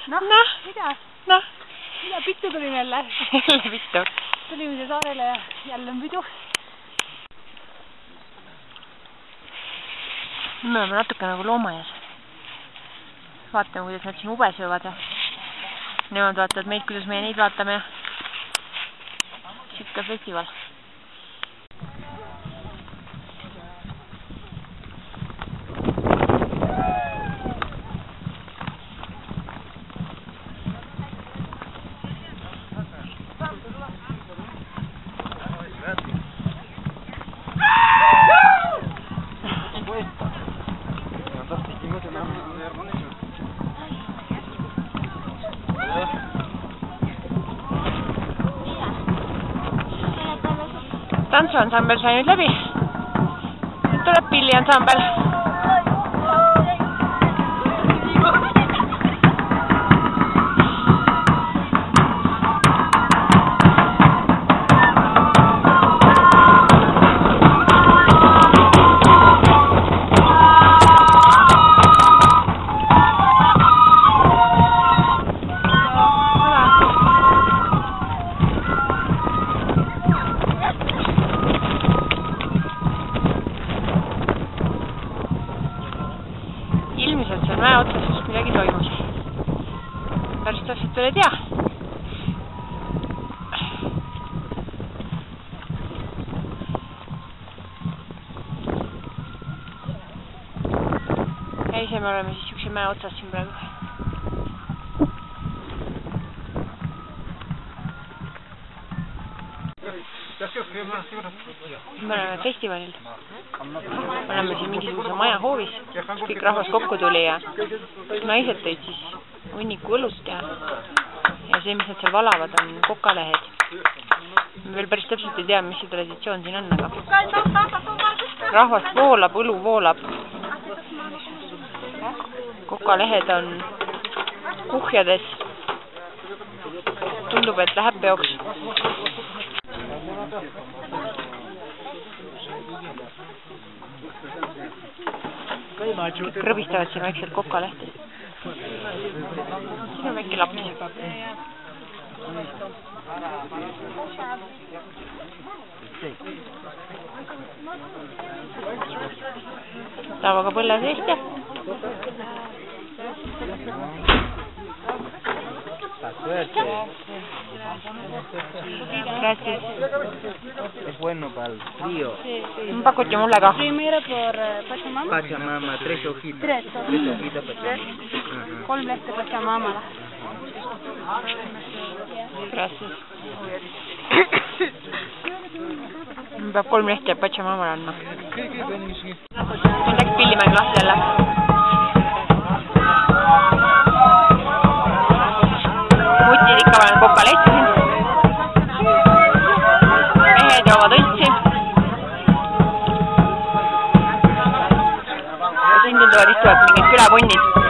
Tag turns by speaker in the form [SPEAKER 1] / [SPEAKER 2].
[SPEAKER 1] Mida? Mida pitu tulime jälle?
[SPEAKER 2] Jälle pitu.
[SPEAKER 1] Tulime siia saarele ja jälle on pidu.
[SPEAKER 2] Me oleme natuke nagu loomaaias. Vaatame, kuidas nad siin ube söövad ja nemad vaatavad meid, kuidas meie neid vaatame ja siuke festival. Tantsuansambel sai nüüd läbi. Nüüd tuleb pilliansambel. Ilmiselt seal mäe otsas midagi toimus. Päris täpselt veel ei tea. Ja ise me oleme siis siukse mäe otsas siin praegu. Me oleme festivalil. Oleme siin mingisuguse maja hoovis, kus kõik rahvas kokku tuli ja naised tõid siis hunniku õlut ja see, mis nad seal valavad, on kokalehed. Me veel päris täpselt ei tea, mis see traditsioon siin on, aga rahvast voolab, õlu voolab. Kokalehed on kuhjades. Tundub, et läheb peoks. Krõbistavad siin vaikselt kokalehti. Siin on väike laps. Tavaga põlle seest ja Gracias.
[SPEAKER 3] Es bueno para el frío.
[SPEAKER 2] Un pacote mulle ka.
[SPEAKER 1] Primero por Pachamama.
[SPEAKER 3] Pachamama, 3 hojitas.
[SPEAKER 1] 3
[SPEAKER 3] hojitas Pachamama.
[SPEAKER 1] 3 lehte Pachamamala.
[SPEAKER 2] Gracias. Peab 3 lehte Pachamamala andma. Läks pillimäe klassi jälle. Mutid ikka vajan kokalehti siin. Mehed joovad õtsi. Ja siin tunduvad istuvad mingid külapunnid.